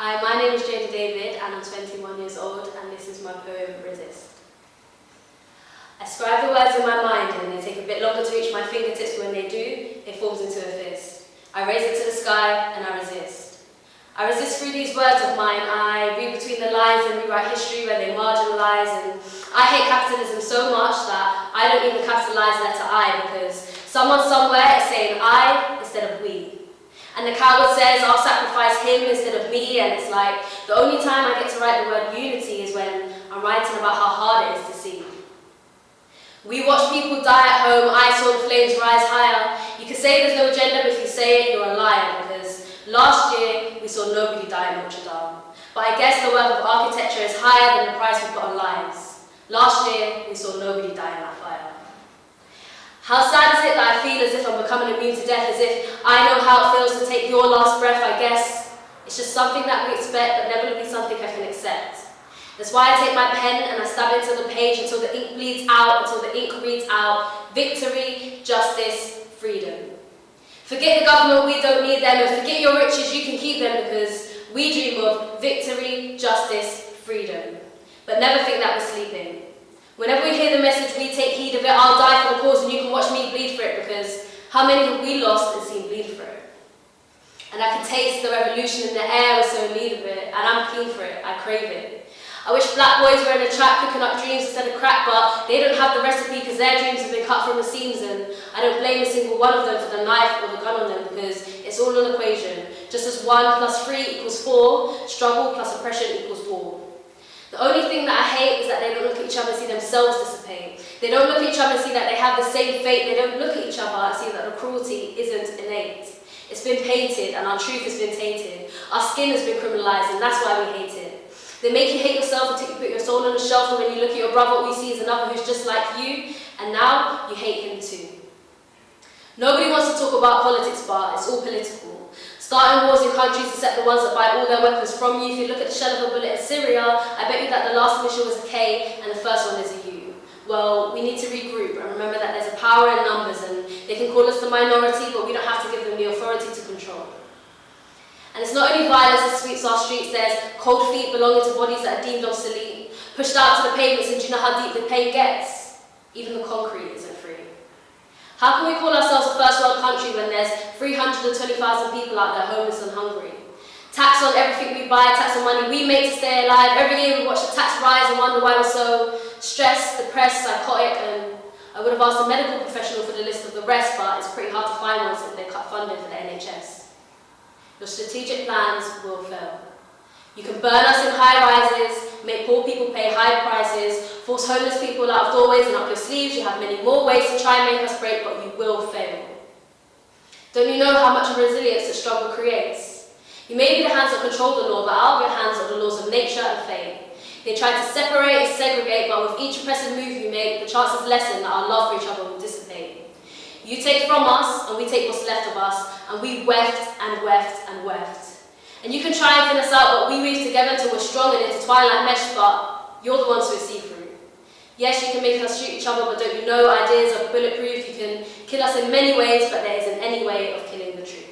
Hi, my name is Jayda David and I'm 21 years old and this is my poem, Resist. I scribe the words in my mind and they take a bit longer to reach my fingertips, but when they do, it forms into a fist. I raise it to the sky and I resist. I resist through these words of mine. I read between the lines and rewrite history where they marginalise, and I hate capitalism so much that I don't even capitalise letter I, because someone somewhere is saying I instead of we. And the coward says, I'll sacrifice him instead of me, and it's like, the only time I get to write the word unity is when I'm writing about how hard it is to see. We watch people die at home, I saw the flames rise higher. You can say there's no agenda, but if you say it, you're a liar, because last year we saw nobody die in Notre Dame. But I guess the work of architecture is higher than the price we put on lives. Last year we saw nobody die in that fire. How sad is it that I feel as if I'm becoming immune to death, as if I know how it feels to take your last breath? I guess it's just something that we expect, but never will be something I can accept. That's why I take my pen and I stab into the page until the ink bleeds out, until the ink reads out, victory, justice, freedom. Forget the government, we don't need them, and forget your riches, you can keep them, because we dream of victory, justice, freedom. But never think that we're sleeping. Whenever we hear the message, we take heed of it. I'll die for the cause and you can watch me bleed for it, because how many have we lost and seen bleed for it? And I can taste the revolution in the air, we're so in need of it, and I'm keen for it, I crave it. I wish black boys were in a trap cooking up dreams instead of crack, but they don't have the recipe because their dreams have been cut from the seams, and I don't blame a single one of them for the knife or the gun on them, because it's all an equation. Just as 1 + 3 = 4, struggle plus oppression equals war. The only thing that I hate is that they don't look at each other and see themselves dissipate. They don't look at each other and see that they have the same fate. They don't look at each other and see that the cruelty isn't innate. It's been painted and our truth has been tainted. Our skin has been criminalised and that's why we hate it. They make you hate yourself until you put your soul on the shelf, and when you look at your brother, all you see is another who's just like you, and now you hate him too. Nobody wants to talk about politics, but it's all political. Starting wars in countries except the ones that buy all their weapons from you. If you look at the shell of a bullet in Syria, I bet you that the last initial was a K and the first one is a U. Well, we need to regroup and remember that there's a power in numbers, and they can call us the minority, but we don't have to give them the authority to control. And it's not only violence that sweeps our streets, there's cold feet belonging to bodies that are deemed obsolete, pushed out to the pavements, and do you know how deep the pain gets? Even the concrete isn't free. How can we call ourselves a first world country when there's 320,000 people out there homeless and hungry? Tax on everything we buy, tax on money we make to stay alive. Every year we watch the tax rise and wonder why we're so stressed, depressed, psychotic, and I would have asked a medical professional for the list of the rest, but it's pretty hard to find one since they cut funding for the NHS. Your strategic plans will fail. You can burn us in high rises, make poor people pay high prices, force homeless people out of doorways and up your sleeves. You have many more ways to try and make us break, but you will fail. Don't you know how much resilience the struggle creates? You may be the hands that control the law, but out of your hands are the laws of nature and fate. They try to separate and segregate, but with each oppressive move you make, the chances lessen that our love for each other will dissipate. You take from us, and we take what's left of us, and we weft and weft and weft. And you can try and thin us out, but we weave together until we're strong and intertwined like mesh, but you're the ones who are see-through. Yes, you can make us shoot each other, but don't you know ideas are bulletproof? You can kill us in many ways, but there isn't any way of killing the truth.